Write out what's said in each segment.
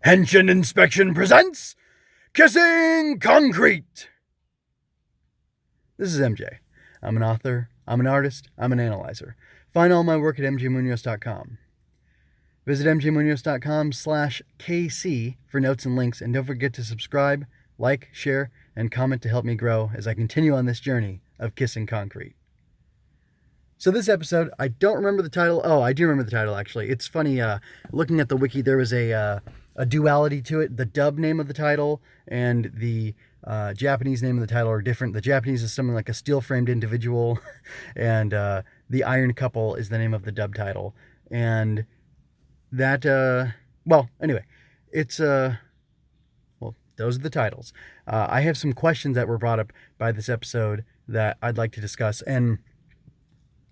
Henshin Inspection presents Kissing Concrete. This is MJ. I'm an author, I'm an artist, I'm an analyzer. Find all my work at mjmunoz.com. Visit mjmunoz.com/KC for notes and links, and don't forget to subscribe, like, share, and comment to help me grow as I continue on this journey of kissing concrete. So this episode, I don't remember the title. Oh, I do remember the title, actually. It's funny, looking at the wiki, there was a duality to it. The dub name of the title and the Japanese name of the title are different. The Japanese is something like a steel-framed individual, and the Iron Couple is the name of the dub title. And that, well, anyway, it's, well, those are the titles. I have some questions that were brought up by this episode that I'd like to discuss, and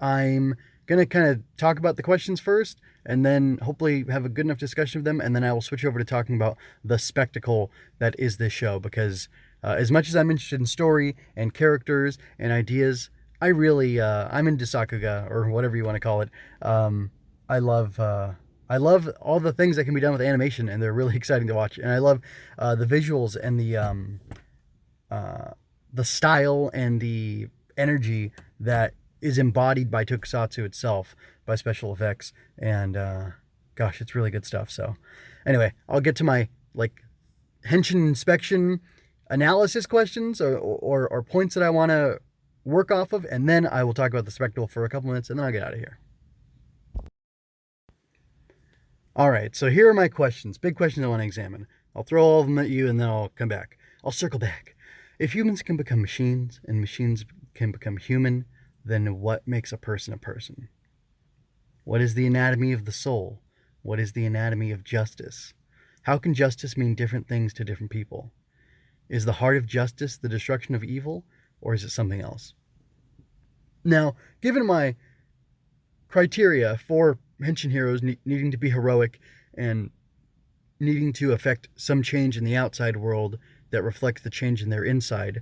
I'm going to kind of talk about the questions first, and then hopefully have a good enough discussion of them, and then I will switch over to talking about the spectacle that is this show, because as much as I'm interested in story and characters and ideas, I really, I'm into Sakuga, or whatever you want to call it. I love all the things that can be done with animation, and they're really exciting to watch, and I love the visuals and the style and the energy that is embodied by tokusatsu itself, by special effects, and gosh, it's really good stuff. So anyway, I'll get to my Henshin inspection analysis questions or points that I want to work off of, and then I will talk about the spectacle for a couple minutes, and then I'll get out of here. Alright, so here are my questions, big questions I want to examine. I'll throw all of them at you, and then I'll come back. I'll circle back. If humans can become machines, and machines can become human, then what makes a person a person? What is the anatomy of the soul? What is the anatomy of justice? How can justice mean different things to different people? Is the heart of justice the destruction of evil, or is it something else? Now, given my criteria for Henshin heroes needing to be heroic and needing to affect some change in the outside world that reflects the change in their inside,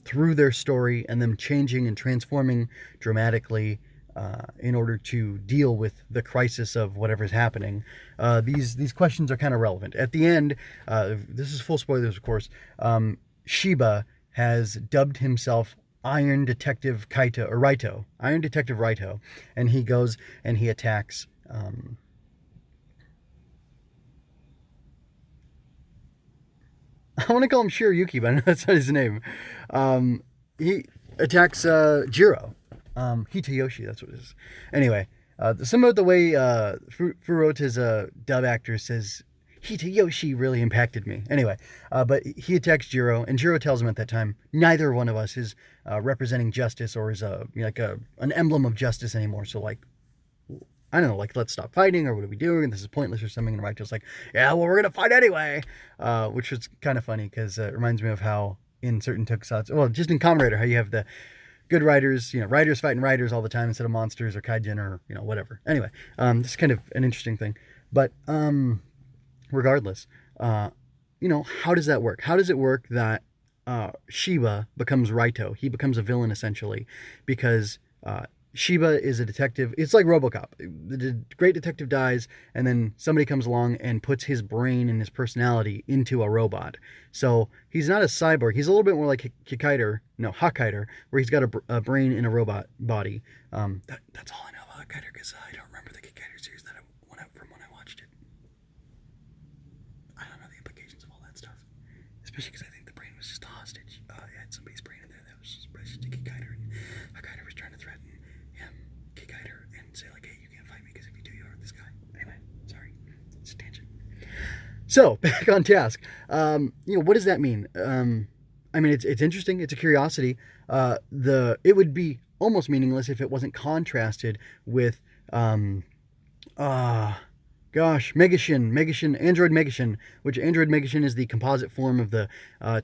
through their story, and them changing and transforming dramatically in order to deal with the crisis of whatever's happening. These questions are kind of relevant. At the end, this is full spoilers, of course, Shiba has dubbed himself Iron Detective Kaito, or Raito. Iron Detective Raito. And he goes and he attacks I want to call him Shiroyuki, but I know that's not his name. He attacks Jiro Hitoyoshi, that's what it is. Anyway, some of the way Furuota's dub actor says Hitoyoshi really impacted me. Anyway, but he attacks Jiro, and Jiro tells him at that time, neither one of us is representing justice or is an emblem of justice anymore. So I don't know, let's stop fighting, or what are we doing? This is pointless or something. And Raito's like, yeah, well, we're going to fight anyway. Which was kind of funny, because it reminds me of how in certain tokusatsu, well, just in Kamen Rider, how you have the good writers, writers fighting writers all the time instead of monsters or kaijin or, whatever. Anyway, this is kind of an interesting thing. But regardless, how does that work? How does it work that Shiba becomes Raito? He becomes a villain, essentially, because Shiba is a detective. It's like RoboCop. The great detective dies, and then somebody comes along and puts his brain and his personality into a robot. So he's not a cyborg. He's a little bit more like Hakaider, where he's got a brain in a robot body. That's all I know about Hakaider, because I don't remember the Hakaider series from when I watched it. I don't know the implications of all that stuff, especially because I think the brain was just a hostage. It had somebody's brain in there that was just precious to Hakaider, and Hakaider was trying to threaten and say hey, you can't fight me, because if you do, you hurt this guy. Anyway, sorry, it's a tangent. So back on task. What does that mean? I mean, it's interesting. It's a curiosity. It would be almost meaningless if it wasn't contrasted with Megashin, Android Megashin, which Android Megashin is the composite form of the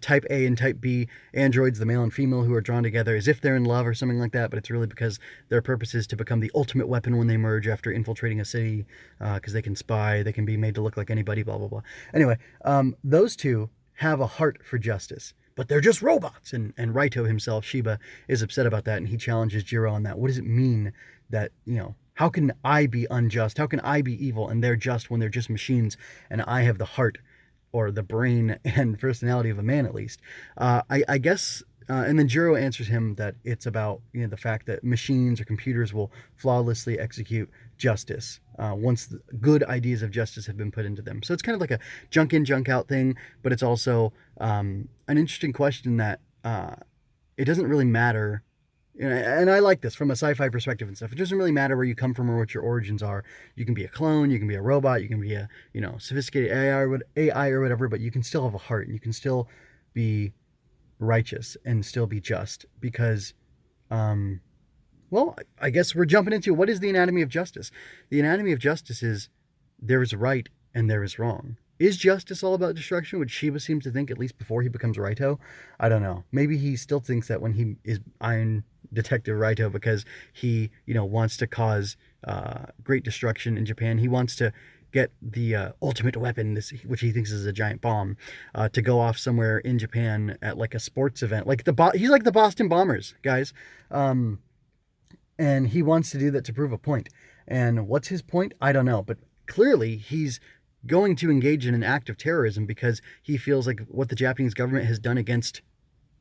Type A and Type B androids, the male and female, who are drawn together as if they're in love or something like that, but it's really because their purpose is to become the ultimate weapon when they merge after infiltrating a city, because they can spy, they can be made to look like anybody, blah, blah, blah. Anyway, those two have a heart for justice, but they're just robots, and Raito himself, Shiba, is upset about that, and he challenges Jiro on that. What does it mean that, How can I be unjust? How can I be evil and they're just when they're just machines and I have the heart or the brain and personality of a man at least? I guess, and then Jiro answers him that it's about the fact that machines or computers will flawlessly execute justice once the good ideas of justice have been put into them. So it's kind of like a junk in, junk out thing, but it's also an interesting question that it doesn't really matter. And I like this from a sci-fi perspective and stuff. It doesn't really matter where you come from or what your origins are. You can be a clone, you can be a robot, you can be a sophisticated AI or whatever, but you can still have a heart and you can still be righteous and still be just because, well, I guess we're jumping into what is the anatomy of justice. The anatomy of justice is there is right and there is wrong. Is justice all about destruction, which Shiba seems to think, at least before he becomes Raito? I don't know. Maybe he still thinks that when he is Iron Detective Raito because he, wants to cause great destruction in Japan. He wants to get the ultimate weapon, which he thinks is a giant bomb, to go off somewhere in Japan at like a sports event. He's like the Boston Bombers, guys. And he wants to do that to prove a point. And what's his point? I don't know. But clearly he's going to engage in an act of terrorism because he feels like what the Japanese government has done against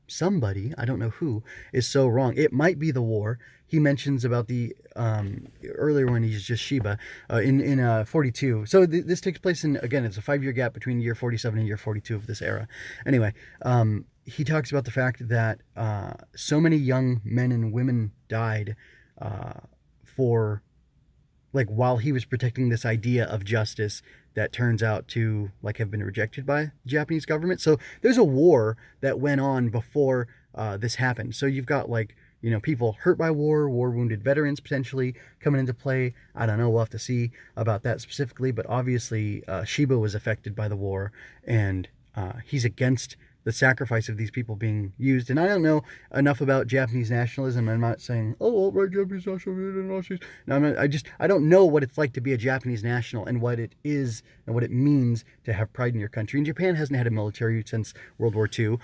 somebody, I don't know who, is so wrong. It might be the war. He mentions about the earlier when he's just Shiba in 42. So this takes place in, again, it's a 5-year gap between year 47 and year 42 of this era. Anyway, he talks about the fact that so many young men and women died for, like, while he was protecting this idea of justice that turns out to have been rejected by the Japanese government. So there's a war that went on before this happened. So you've got people hurt by war wounded veterans potentially coming into play. I don't know. We'll have to see about that specifically. But obviously Shiba was affected by the war and he's against the sacrifice of these people being used. And I don't know enough about Japanese nationalism. I'm not saying, oh, right, Japanese nationalism. No, I don't know what it's like to be a Japanese national and what it is and what it means to have pride in your country. And Japan hasn't had a military since World War II.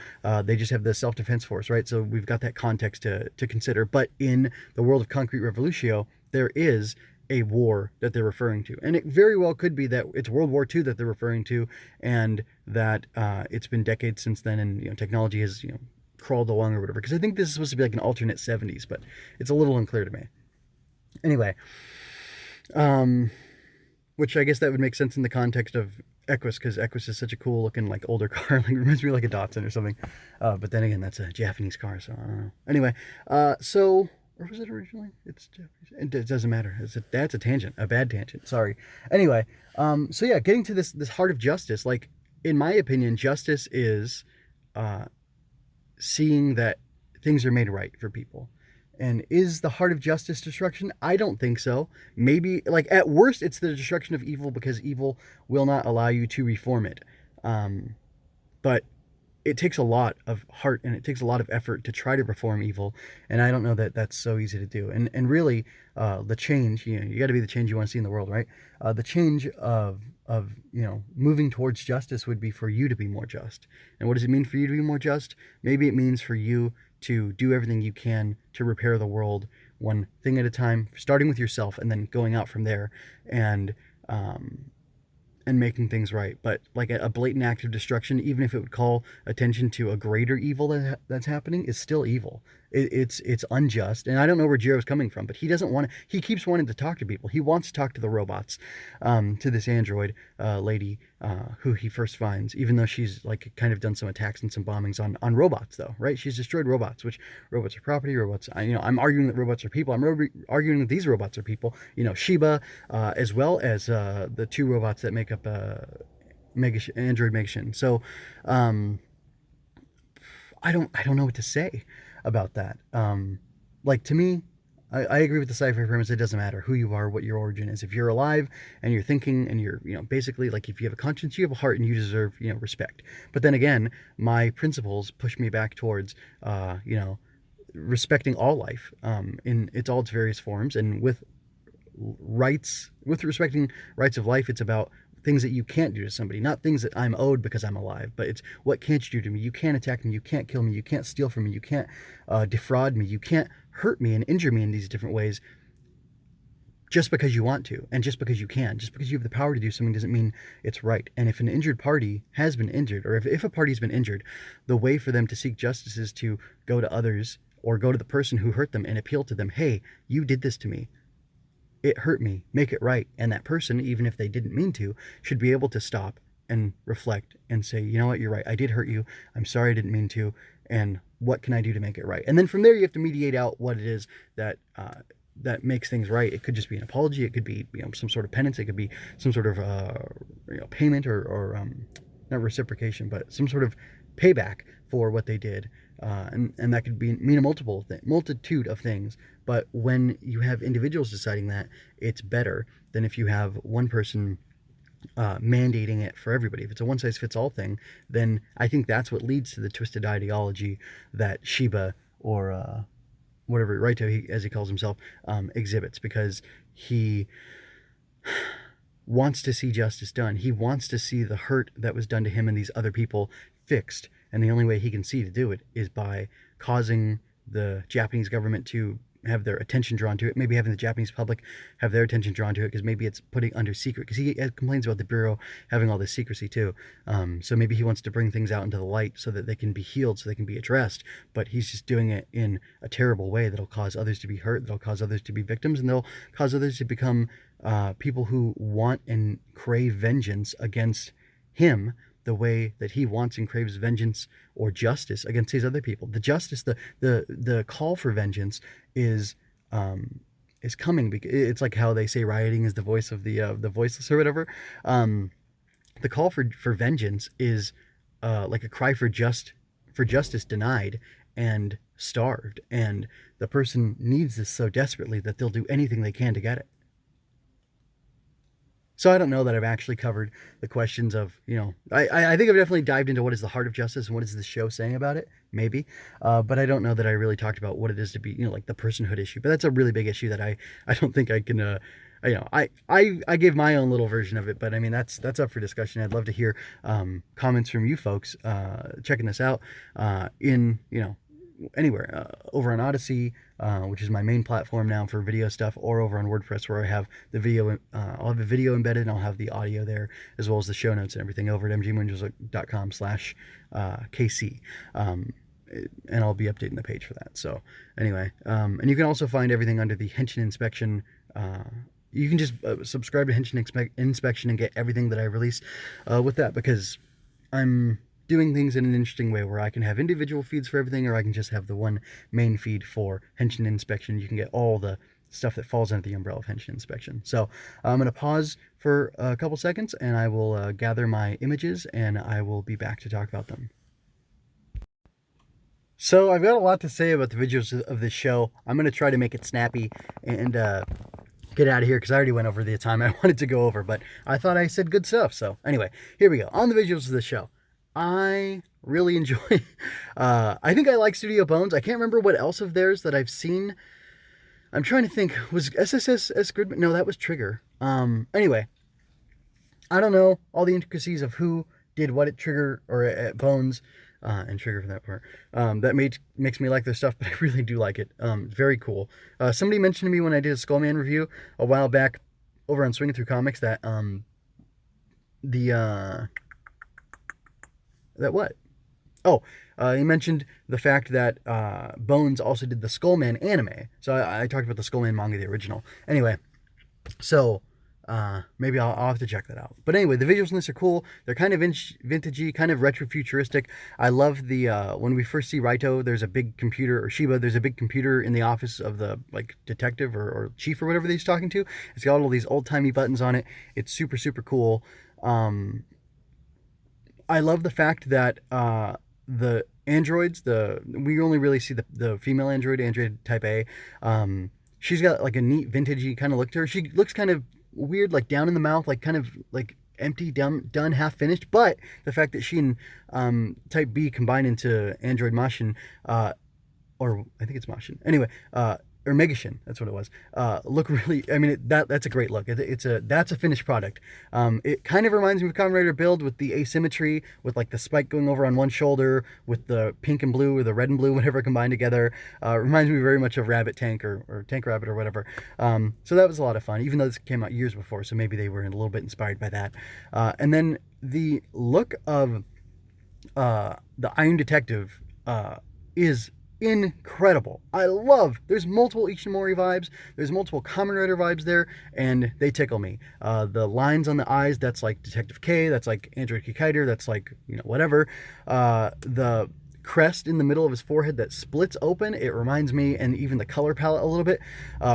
They just have the self-defense force, right? So we've got that context to consider. But in the world of Concrete Revolutio, there is a war that they're referring to. And it very well could be that it's World War II that they're referring to and that it's been decades since then and technology has crawled along or whatever. Because I think this is supposed to be like an alternate 70s, but it's a little unclear to me. Anyway, which I guess that would make sense in the context of Equus, because Equus is such a cool looking older car. Reminds me of like a Datsun or something. But then again, that's a Japanese car, so I don't know. Anyway, so... Or was it originally? It's Japanese. It doesn't matter. That's a tangent. A bad tangent. Sorry. Anyway, so yeah, getting to this heart of justice. In my opinion, justice is seeing that things are made right for people. And is the heart of justice destruction? I don't think so. Maybe, at worst, it's the destruction of evil because evil will not allow you to reform it. But it takes a lot of heart and it takes a lot of effort to try to reform evil. And I don't know that that's so easy to do. And really, the change, you got to be the change you want to see in the world, right? The change of moving towards justice would be for you to be more just. And what does it mean for you to be more just? Maybe it means for you to do everything you can to repair the world one thing at a time, starting with yourself and then going out from there and making things right. But a blatant act of destruction, even if it would call attention to a greater evil that's happening, is still evil. It's unjust. And I don't know where Jiro's coming from, but he doesn't want to, he keeps wanting to talk to people. He wants to talk to the robots, to this android lady who he first finds, even though she's kind of done some attacks and some bombings on robots though, right? She's destroyed robots, which robots are property, robots, I'm arguing that robots are people. I'm arguing that these robots are people, Shiba, as well as the two robots that make up Android Megashin. So I don't know what to say about that. To me, I agree with the sci-fi premise. It doesn't matter who you are, what your origin is. If you're alive and you're thinking and you're, basically if you have a conscience, you have a heart and you deserve, respect. But then again, my principles push me back towards, respecting all life, in all its various forms. And with respecting rights of life, it's about things that you can't do to somebody, not things that I'm owed because I'm alive, but it's what can't you do to me? You can't attack me, you can't kill me, you can't steal from me, you can't defraud me, you can't hurt me and injure me in these different ways just because you want to, and just because you can. Just because you have the power to do something doesn't mean it's right. And if an injured party has been injured, or if a party's been injured, the way for them to seek justice is to go to others or go to the person who hurt them and appeal to them. Hey, you did this to me. It hurt me. Make it right. And that person, even if they didn't mean to, should be able to stop and reflect and say, you know what, you're right. I did hurt you. I'm sorry I didn't mean to. And what can I do to make it right? And then from there, you have to mediate out what it is that that makes things right. It could just be an apology. It could be, you know, some sort of penance. It could be some sort of you know, payment or not reciprocation, but some sort of payback for what they did. And that could mean a multitude of things. But when you have individuals deciding that, it's better than if you have one person mandating it for everybody. If it's a one-size-fits-all thing, then I think that's what leads to the twisted ideology that Shiba, or whatever, Raito, as he calls himself, exhibits, because he wants to see justice done. He wants to see the hurt that was done to him and these other people fixed. And the only way he can see to do it is by causing the Japanese government to have their attention drawn to it, maybe having the Japanese public have their attention drawn to it, because maybe it's putting under secret, because he complains about the Bureau having all this secrecy too. So maybe he wants to bring things out into the light so that they can be healed, so they can be addressed, but he's just doing it in a terrible way that'll cause others to be hurt, that'll cause others to be victims, and they'll cause others to become people who want and crave vengeance against him, the way that he wants and craves vengeance or justice against these other people. The justice, the call for vengeance is coming, because it's like how they say rioting is the voice of the voiceless or whatever. The call for vengeance is like a cry for justice denied and starved, and the person needs this so desperately that they'll do anything they can to get it. So I don't know that I've actually covered the questions of, you know, I think I've definitely dived into what is the heart of justice and what is the show saying about it, maybe. But I don't know that I really talked about what it is to be, you know, like the personhood issue. But that's a really big issue that I don't think I can, you know, I gave my own little version of it. But I mean, that's up for discussion. I'd love to hear comments from you folks checking this out in, you know, anywhere, over on Odyssey, which is my main platform now for video stuff, or over on WordPress, where I have the video, I'll have the video embedded and I'll have the audio there, as well as the show notes and everything over at mgmunjos.com/kc. And I'll be updating the page for that. So anyway, and you can also find everything under the Henshin Inspection. You can just subscribe to Henshin Inspection and get everything that I release with that, because I'm doing things in an interesting way where I can have individual feeds for everything, or I can just have the one main feed for Henshin Inspection. You can get all the stuff that falls under the umbrella of Henshin Inspection. So I'm going to pause for a couple seconds, and I will gather my images, and I will be back to talk about them. So I've got a lot to say about the visuals of this show. I'm going to try to make it snappy and get out of here, because I already went over the time I wanted to go over, but I thought I said good stuff. So anyway, here we go. On the visuals of the show, I really enjoy, I think I like Studio Bones. I can't remember what else of theirs that I've seen. I'm trying to think, was SSS Gridman? No, that was Trigger. Anyway, I don't know all the intricacies of who did what at Trigger, or at Bones, and Trigger for that part. That makes me like their stuff, but I really do like it. Very cool. Somebody mentioned to me when I did a Skullman review a while back over on Swinging Through Comics that he mentioned the fact that Bones also did the Skullman anime. So I talked about the Skullman manga, the original. Anyway, so maybe I'll have to check that out. But anyway, the visuals in this are cool. They're kind of vintagey, kind of retro-futuristic. I love the, when we first see Raito, there's a big computer, or Shiba, there's a big computer in the office of the, like, detective or chief or whatever he's talking to. It's got all these old-timey buttons on it. It's super, super cool. I love the fact that the androids, we only really see the female android type A. She's got like a neat vintagey kind of look to her. She looks kind of weird, like down in the mouth, like kind of like empty, done, half finished. But the fact that she and type B combine into android Mashin, or I think it's Mashin. Anyway, or Megashin, that's what it was. Look really, I mean, that's a great look. That's a finished product. It kind of reminds me of Kamen Rider build with the asymmetry, with like the spike going over on one shoulder, with the pink and blue or the red and blue, whatever combined together. Reminds me very much of Rabbit Tank or Tank Rabbit or whatever. So that was a lot of fun, even though this came out years before, so maybe they were a little bit inspired by that. And then the look of the Iron Detective is incredible. There's multiple Ishinomori vibes, there's multiple Kamen Rider vibes there, and they tickle me. The lines on the eyes, that's like Detective K, that's like Android Kikaider, that's like, whatever. The crest in the middle of his forehead that splits open, it reminds me, and even the color palette a little bit,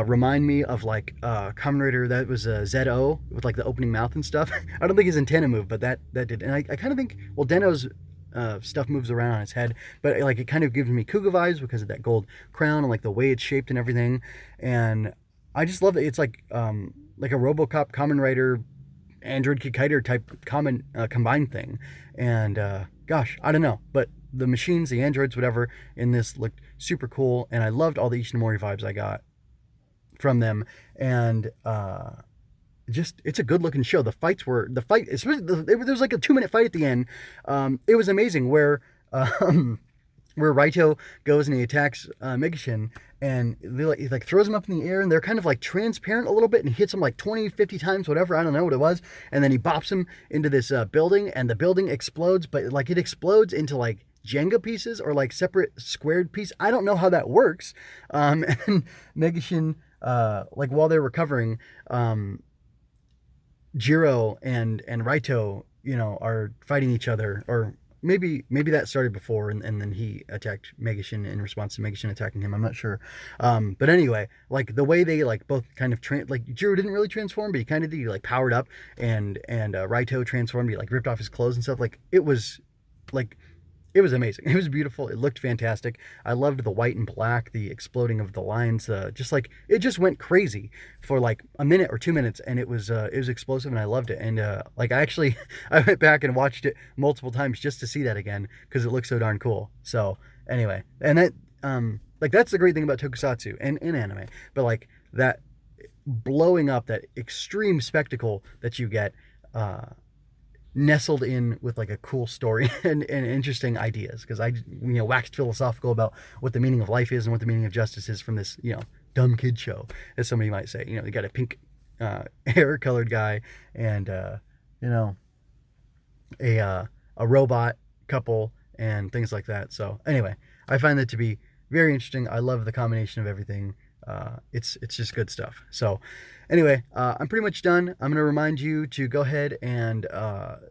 remind me of like Kamen Rider that was ZO with like the opening mouth and stuff. I don't think his antenna moved, but that did. And I kind of think, well, Deno's stuff moves around on his head, but like it kind of gives me Kuga vibes because of that gold crown and like the way it's shaped and everything. And I just love it. It's like a RoboCop Kamen Rider Android Kikaider type combined thing. And gosh, I don't know, but the machines, the androids, whatever in this looked super cool, and I loved all the Ishinomori vibes I got from them. And it's a good looking show. The fight, especially there was like a 2-minute fight at the end. It was amazing where Raito goes and he attacks Megashin, and he like throws him up in the air, and they're kind of like transparent a little bit, and he hits him like 20, 50 times, whatever, I don't know what it was, and then he bops him into this building, and the building explodes, but like it explodes into like Jenga pieces or like separate squared pieces. I don't know how that works. And Megashin, like while they're recovering, Jiro and Raito, are fighting each other, or maybe that started before, and then he attacked Megashin in response to Megashin attacking him. I'm not sure. But anyway, like the way they like both kind of like Jiro didn't really transform, but he kind of did. He like powered up, and Raito transformed. He like ripped off his clothes and stuff. Like it was amazing. It was beautiful. It looked fantastic. I loved the white and black, the exploding of the lines. Just like it just went crazy for like a minute or 2 minutes, and it was explosive, and I loved it. And like I went back and watched it multiple times just to see that again because it looked so darn cool. So anyway, and that like that's the great thing about tokusatsu and anime. But like that blowing up, that extreme spectacle that you get, nestled in with like a cool story and interesting ideas, because I waxed philosophical about what the meaning of life is and what the meaning of justice is from this dumb kid show, as somebody might say. You got a pink hair colored guy and a robot couple and things like that. So anyway, I find that to be very interesting. I love the combination of everything. It's just good stuff. So anyway, I'm pretty much done. I'm going to remind you to go ahead and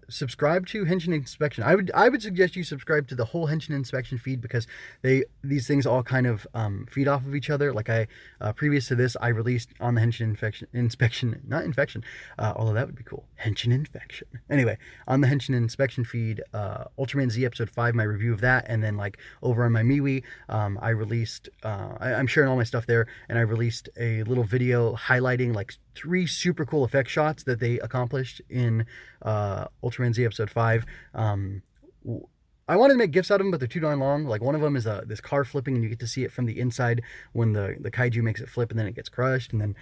subscribe to Henshin Inspection. I would suggest you subscribe to the whole Henshin Inspection feed, because these things all kind of feed off of each other. Like previous to this, I released on the Henshin Inspection, not Infection, although that would be cool. Henshin Infection. Anyway, on the Henshin Inspection feed, Ultraman Z episode 5, my review of that, and then like over on my MeWe, I released, I'm sharing all my stuff there, and I released a little video highlighting like 3 super cool effect shots that they accomplished in Ultraman Z episode 5. I wanted to make GIFs out of them, but they're too darn long. Like one of them is this car flipping, and you get to see it from the inside when the kaiju makes it flip, and then it gets crushed. And then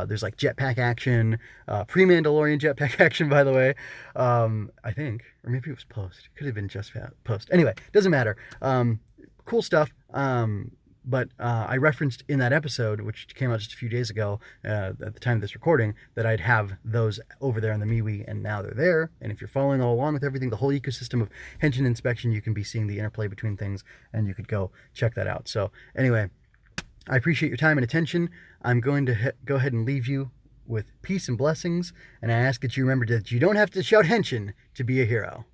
there's like jetpack action, pre-Mandalorian jetpack action, by the way. I think, or maybe it was post. It could have been just post. Anyway, doesn't matter. Cool stuff. But I referenced in that episode, which came out just a few days ago, at the time of this recording, that I'd have those over there on the MeWe, and now they're there. And if you're following all along with everything, the whole ecosystem of Henshin Inspection, you can be seeing the interplay between things, and you could go check that out. So anyway, I appreciate your time and attention. I'm going to go ahead and leave you with peace and blessings, and I ask that you remember that you don't have to shout Henshin to be a hero.